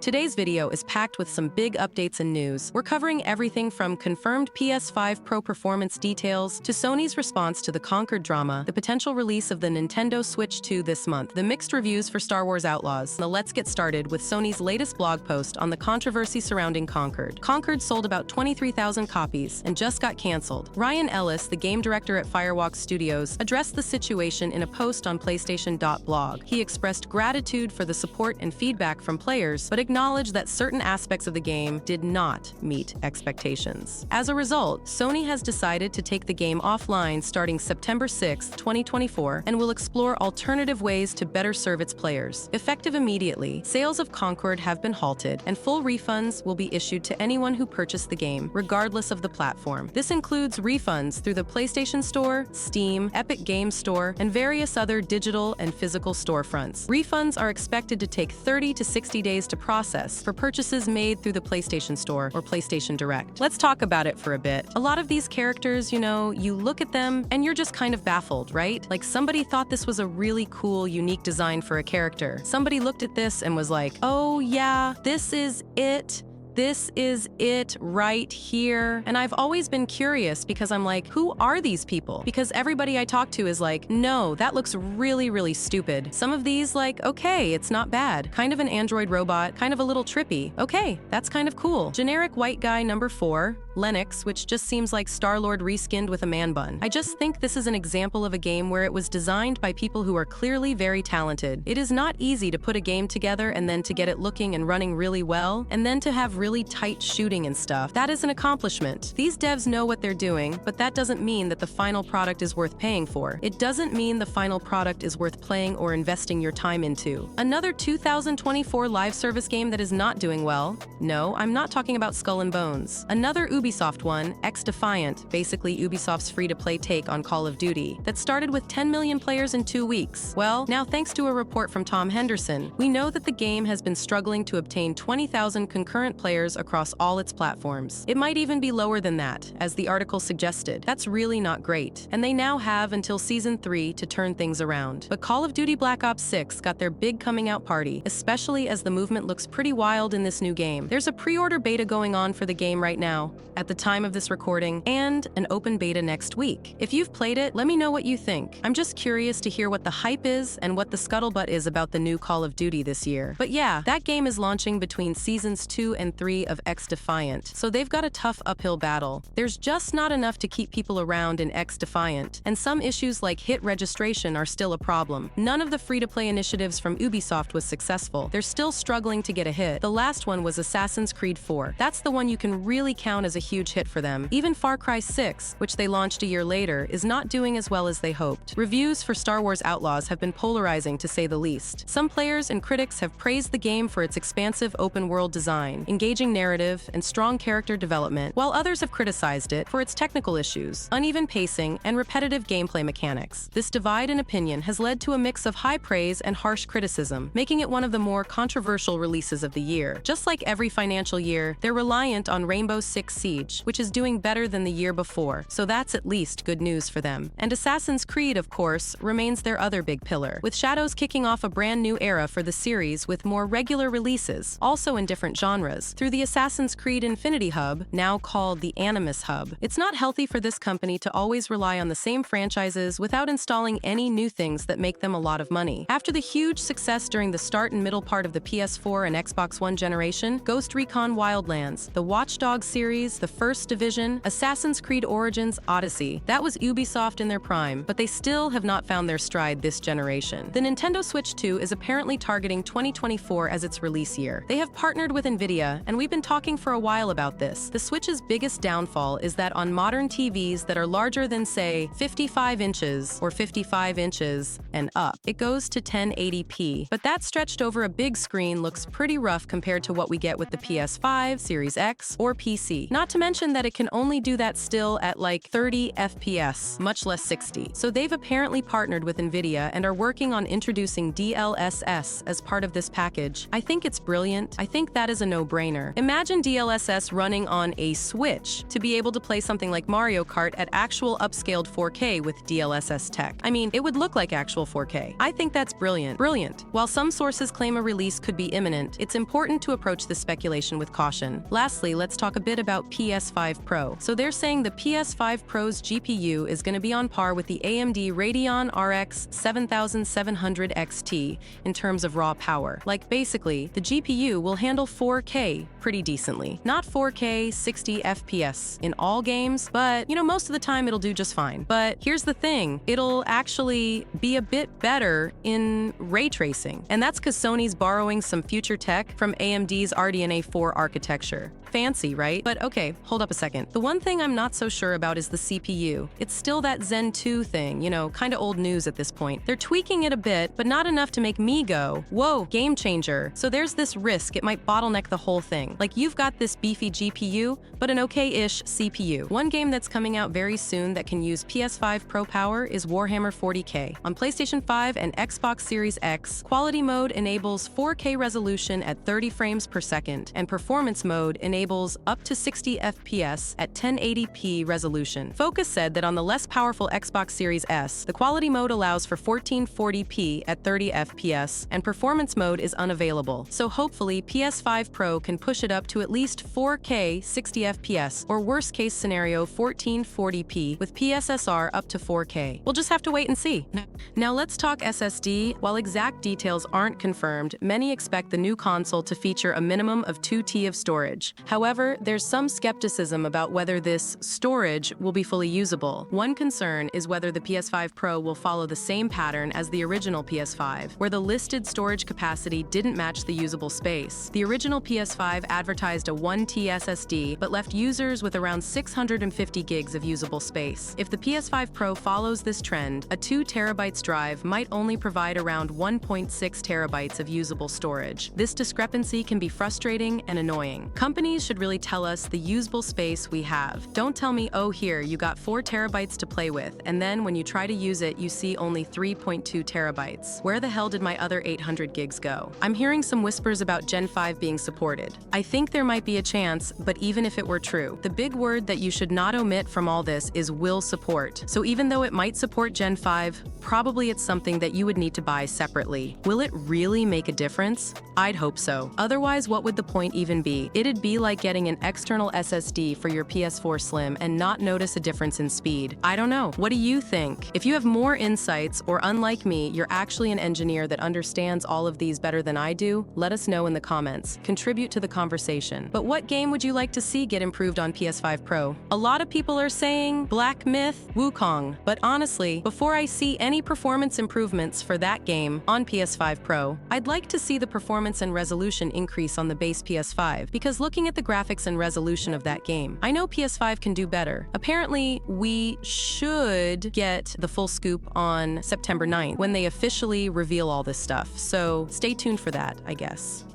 Today's video is packed with some big updates and news. We're covering everything from confirmed PS5 Pro performance details to Sony's response to the Concord drama, the potential release of the Nintendo Switch 2 this month, the mixed reviews for Star Wars Outlaws. Now let's get started with Sony's latest blog post on the controversy surrounding Concord. Concord sold about 23,000 copies and just got cancelled. Ryan Ellis, the game director at Firewalk Studios, addressed the situation in a post on PlayStation.blog. He expressed gratitude for the support and feedback from players, but acknowledged that certain aspects of the game did not meet expectations. As a result, Sony has decided to take the game offline starting September 6, 2024, and will explore alternative ways to better serve its players. Effective immediately, sales of Concord have been halted, and full refunds will be issued to anyone who purchased the game, regardless of the platform. This includes refunds through the PlayStation Store, Steam, Epic Games Store, and various other digital and physical storefronts. Refunds are expected to take 30 to 60 days to process for purchases made through the PlayStation Store or PlayStation Direct. Let's talk about it for a bit. A lot of these characters, you look at them and you're just kind of baffled, right? Like somebody thought this was a really cool, unique design for a character. Somebody looked at this and was like, oh yeah, this is it. This is it right here. And I've always been curious because I'm like, who are these people? Because everybody I talk to is like, no, that looks really, really stupid. Some of these like, okay, it's not bad. Kind of an android robot, kind of a little trippy. Okay, that's kind of cool. Generic white guy number 4, Lennox, which just seems like Star-Lord reskinned with a man bun. I just think this is an example of a game where it was designed by people who are clearly very talented. It is not easy to put a game together and then to get it looking and running really well, and then to have really tight shooting and stuff. That is an accomplishment. These devs know what they're doing, but that doesn't mean that the final product is worth paying for. It doesn't mean the final product is worth playing or investing your time into. Another 2024 live service game that is not doing well? No, I'm not talking about Skull and Bones. Another Ubisoft one, X-Defiant, basically Ubisoft's free-to-play take on Call of Duty, that started with 10 million players in 2 weeks. Well, now thanks to a report from Tom Henderson, we know that the game has been struggling to obtain 20,000 concurrent players across all its platforms. It might even be lower than that, as the article suggested. That's really not great. And they now have until Season 3 to turn things around. But Call of Duty Black Ops 6 got their big coming out party, especially as the movement looks pretty wild in this new game. There's a pre-order beta going on for the game right now, at the time of this recording, and an open beta next week. If you've played it, let me know what you think. I'm just curious to hear what the hype is and what the scuttlebutt is about the new Call of Duty this year. But yeah, that game is launching between Seasons 2 and 3 of X-Defiant, so they've got a tough uphill battle. There's just not enough to keep people around in X-Defiant, and some issues like hit registration are still a problem. None of the free-to-play initiatives from Ubisoft was successful. They're still struggling to get a hit. The last one was Assassin's Creed 4. That's the one you can really count as a huge hit for them. Even Far Cry 6, which they launched a year later, is not doing as well as they hoped. Reviews for Star Wars Outlaws have been polarizing to say the least. Some players and critics have praised the game for its expansive open-world design, engaging narrative, and strong character development, while others have criticized it for its technical issues, uneven pacing, and repetitive gameplay mechanics. This divide in opinion has led to a mix of high praise and harsh criticism, making it one of the more controversial releases of the year. Just like every financial year, they're reliant on Rainbow Six Siege, which is doing better than the year before, so that's at least good news for them. And Assassin's Creed, of course, remains their other big pillar, with Shadows kicking off a brand new era for the series with more regular releases, also in different genres, through the Assassin's Creed Infinity Hub, now called the Animus Hub. It's not healthy for this company to always rely on the same franchises without installing any new things that make them a lot of money. After the huge success during the start and middle part of the PS4 and Xbox One generation, Ghost Recon Wildlands, the Watch Dogs series, the First Division, Assassin's Creed Origins Odyssey, that was Ubisoft in their prime, but they still have not found their stride this generation. The Nintendo Switch 2 is apparently targeting 2024 as its release year. They have partnered with Nvidia, and we've been talking for a while about this. The Switch's biggest downfall is that on modern TVs that are larger than, say, 55 inches or 55 inches and up, it goes to 1080p. But that stretched over a big screen looks pretty rough compared to what we get with the PS5, Series X, or PC. Not to mention that it can only do that still at like 30 FPS, much less 60. So they've apparently partnered with Nvidia and are working on introducing DLSS as part of this package. I think it's brilliant. I think that is a no-brainer. no-brainer. Imagine DLSS running on a Switch to be able to play something like Mario Kart at actual upscaled 4K with DLSS tech. I mean, it would look like actual 4K. I think that's brilliant. Brilliant. While some sources claim a release could be imminent, it's important to approach this speculation with caution. Lastly, let's talk a bit about PS5 Pro. So they're saying the PS5 Pro's GPU is going to be on par with the AMD Radeon RX 7700 XT in terms of raw power. Like basically, the GPU will handle 4K pretty decently. Not 4K 60 FPS in all games, but most of the time it'll do just fine. But here's the thing, it'll actually be a bit better in ray tracing. And that's because Sony's borrowing some future tech from AMD's RDNA 4 architecture. Fancy, right? But okay, hold up a second. The one thing I'm not so sure about is the CPU. It's still that Zen 2 thing, kinda old news at this point. They're tweaking it a bit, but not enough to make me go, whoa, game changer. So there's this risk it might bottleneck the whole thing. Like you've got this beefy GPU, but an okay-ish CPU. One game that's coming out very soon that can use PS5 Pro power is Warhammer 40K. On PlayStation 5 and Xbox Series X, quality mode enables 4K resolution at 30 frames per second, and performance mode enables up to 60 FPS at 1080p resolution. Focus said that on the less powerful Xbox Series S, the quality mode allows for 1440p at 30 FPS, and performance mode is unavailable. So hopefully PS5 Pro can push it up to at least 4K 60 FPS, or worst case scenario 1440p with PSSR up to 4K. We'll just have to wait and see. Now let's talk SSD. While exact details aren't confirmed, many expect the new console to feature a minimum of 2 TB of storage. However, there's some skepticism about whether this storage will be fully usable. One concern is whether the PS5 Pro will follow the same pattern as the original PS5, where the listed storage capacity didn't match the usable space. The original PS5 advertised a 1 TB SSD, but left users with around 650 gigs of usable space. If the PS5 Pro follows this trend, a 2 TB drive might only provide around 1.6 TB of usable storage. This discrepancy can be frustrating and annoying. Companies should really tell us the usable space we have. Don't tell me, oh here, you got 4 TB to play with, and then when you try to use it, you see only 3.2 TB. Where the hell did my other 800 gigs go? I'm hearing some whispers about Gen 5 being supported. I think there might be a chance, but even if it were true, the big word that you should not omit from all this is will support. So even though it might support Gen 5, probably it's something that you would need to buy separately. Will it really make a difference? I'd hope so. Otherwise, what would the point even be? It'd be like getting an external SSD for your PS4 Slim and not notice a difference in speed. I don't know. What do you think? If you have more insights, or unlike me, you're actually an engineer that understands all of these better than I do, let us know in the comments. Contribute to the conversation. But what game would you like to see get improved on PS5 Pro? A lot of people are saying Black Myth, Wukong, but honestly, before I see any performance improvements for that game on PS5 Pro, I'd like to see the performance and resolution increase on the base PS5, because looking at the graphics and resolution of that game, I know PS5 can do better. Apparently, we should get the full scoop on September 9th, when they officially reveal all this stuff, so stay tuned for that, I guess.